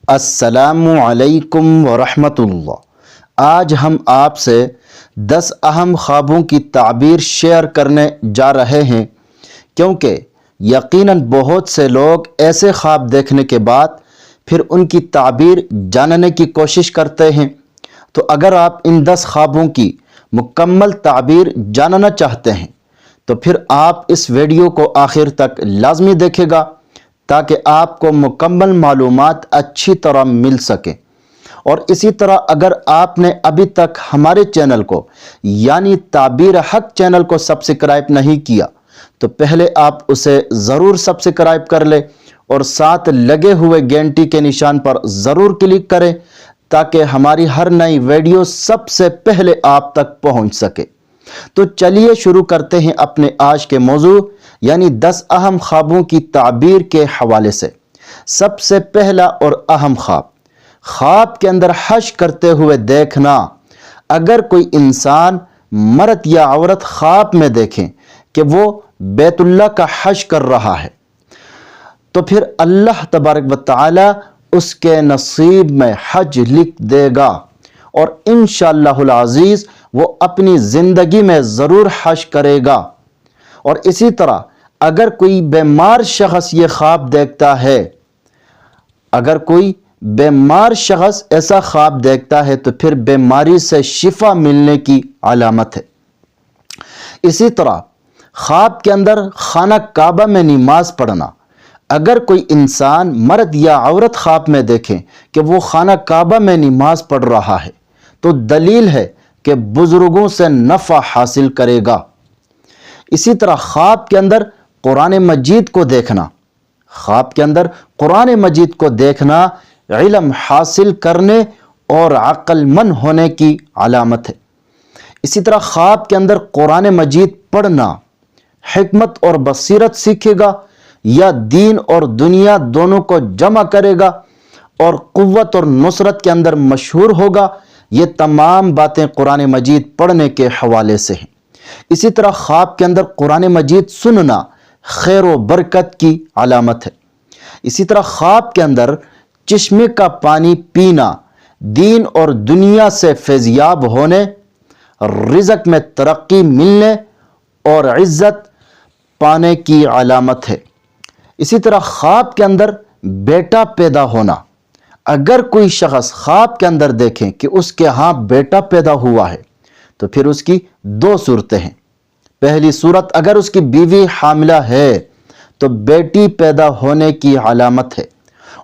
السلام علیکم ورحمۃ اللہ۔ آج ہم آپ سے 10 اہم خوابوں کی تعبیر شیئر کرنے جا رہے ہیں، کیونکہ یقیناً بہت سے لوگ ایسے خواب دیکھنے کے بعد پھر ان کی تعبیر جاننے کی کوشش کرتے ہیں۔ تو اگر آپ ان 10 خوابوں کی مکمل تعبیر جاننا چاہتے ہیں تو پھر آپ اس ویڈیو کو آخر تک لازمی دیکھیں گا تاکہ آپ کو مکمل معلومات اچھی طرح مل سکیں۔ اور اسی طرح اگر آپ نے ابھی تک ہمارے چینل کو یعنی تعبیر حق چینل کو سبسکرائب نہیں کیا تو پہلے آپ اسے ضرور سبسکرائب کر لیں اور ساتھ لگے ہوئے گھنٹی کے نشان پر ضرور کلک کریں تاکہ ہماری ہر نئی ویڈیو سب سے پہلے آپ تک پہنچ سکے۔ تو چلیے شروع کرتے ہیں اپنے آج کے موضوع یعنی 10 اہم خوابوں کی تعبیر کے حوالے سے۔ سب سے پہلا اور اہم خواب کے اندر حج کرتے ہوئے دیکھنا۔ اگر کوئی انسان مرد یا عورت خواب میں دیکھیں کہ وہ بیت اللہ کا حج کر رہا ہے تو پھر اللہ تبارک و تعالی اس کے نصیب میں حج لکھ دے گا اور انشاءاللہ العزیز وہ اپنی زندگی میں ضرور حج کرے گا۔ اور اسی طرح اگر کوئی بیمار شخص یہ خواب دیکھتا ہے، اگر کوئی بیمار شخص ایسا خواب دیکھتا ہے تو پھر بیماری سے شفا ملنے کی علامت ہے۔ اسی طرح خواب کے اندر خانہ کعبہ میں نماز پڑھنا۔ اگر کوئی انسان مرد یا عورت خواب میں دیکھیں کہ وہ خانہ کعبہ میں نماز پڑھ رہا ہے تو دلیل ہے کہ بزرگوں سے نفع حاصل کرے گا۔ اسی طرح خواب کے اندر قرآن مجید کو دیکھنا۔ خواب کے اندر قرآن مجید کو دیکھنا علم حاصل کرنے اور عقل مند ہونے کی علامت ہے۔ اسی طرح خواب کے اندر قرآن مجید پڑھنا حکمت اور بصیرت سیکھے گا یا دین اور دنیا دونوں کو جمع کرے گا اور قوت اور نصرت کے اندر مشہور ہوگا۔ یہ تمام باتیں قرآن مجید پڑھنے کے حوالے سے ہیں۔ اسی طرح خواب کے اندر قرآن مجید سننا خیر و برکت کی علامت ہے۔ اسی طرح خواب کے اندر چشمے کا پانی پینا دین اور دنیا سے فیضیاب ہونے، رزق میں ترقی ملنے اور عزت پانے کی علامت ہے۔ اسی طرح خواب کے اندر بیٹا پیدا ہونا۔ اگر کوئی شخص خواب کے اندر دیکھیں کہ اس کے ہاں بیٹا پیدا ہوا ہے تو پھر اس کی 2 صورتیں ہیں۔ پہلی صورت، اگر اس کی بیوی حاملہ ہے تو بیٹی پیدا ہونے کی علامت ہے،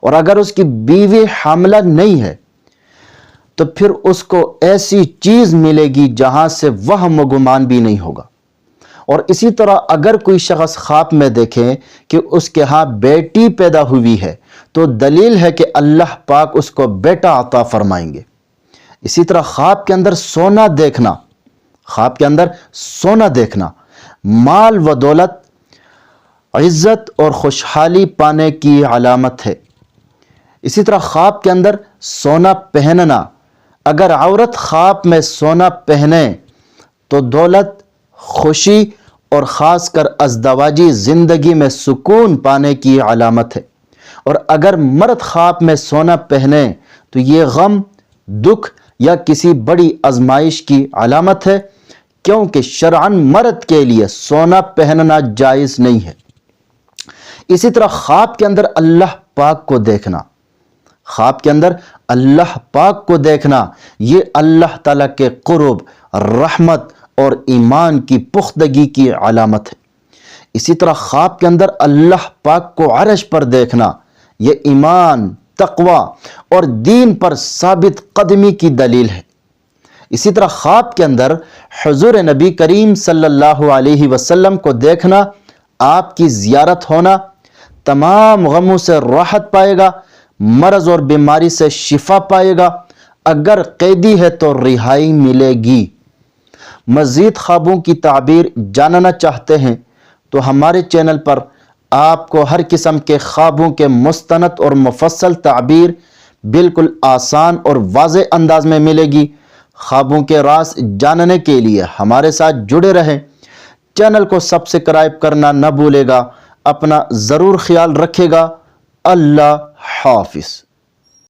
اور اگر اس کی بیوی حاملہ نہیں ہے تو پھر اس کو ایسی چیز ملے گی جہاں سے وہم و گمان بھی نہیں ہوگا۔ اور اسی طرح اگر کوئی شخص خواب میں دیکھیں کہ اس کے ہاں بیٹی پیدا ہوئی ہے تو دلیل ہے کہ اللہ پاک اس کو بیٹا عطا فرمائیں گے۔ اسی طرح خواب کے اندر سونا دیکھنا، خواب کے اندر سونا دیکھنا مال و دولت، عزت اور خوشحالی پانے کی علامت ہے۔ اسی طرح خواب کے اندر سونا پہننا۔ اگر عورت خواب میں سونا پہنے تو دولت، خوشی اور خاص کر ازدواجی زندگی میں سکون پانے کی علامت ہے۔ اور اگر مرد خواب میں سونا پہنے تو یہ غم، دکھ یا کسی بڑی آزمائش کی علامت ہے، کیونکہ شرعاً مرد کے لیے سونا پہننا جائز نہیں ہے۔ اسی طرح خواب کے اندر اللہ پاک کو دیکھنا۔ خواب کے اندر اللہ پاک کو دیکھنا یہ اللہ تعالیٰ کے قرب، رحمت اور ایمان کی پختگی کی علامت ہے۔ اسی طرح خواب کے اندر اللہ پاک کو عرش پر دیکھنا یہ ایمان، تقوی اور دین پر ثابت قدمی کی دلیل ہے۔ اسی طرح خواب کے اندر حضور نبی کریم صلی اللہ علیہ وسلم کو دیکھنا، آپ کی زیارت ہونا، تمام غموں سے راحت پائے گا، مرض اور بیماری سے شفا پائے گا، اگر قیدی ہے تو رہائی ملے گی۔ مزید خوابوں کی تعبیر جاننا چاہتے ہیں تو ہمارے چینل پر آپ کو ہر قسم کے خوابوں کے مستند اور مفصل تعبیر بالکل آسان اور واضح انداز میں ملے گی۔ خوابوں کے راز جاننے کے لیے ہمارے ساتھ جڑے رہیں۔ چینل کو سبسکرائب کرنا نہ بھولے گا۔ اپنا ضرور خیال رکھے گا۔ اللہ حافظ۔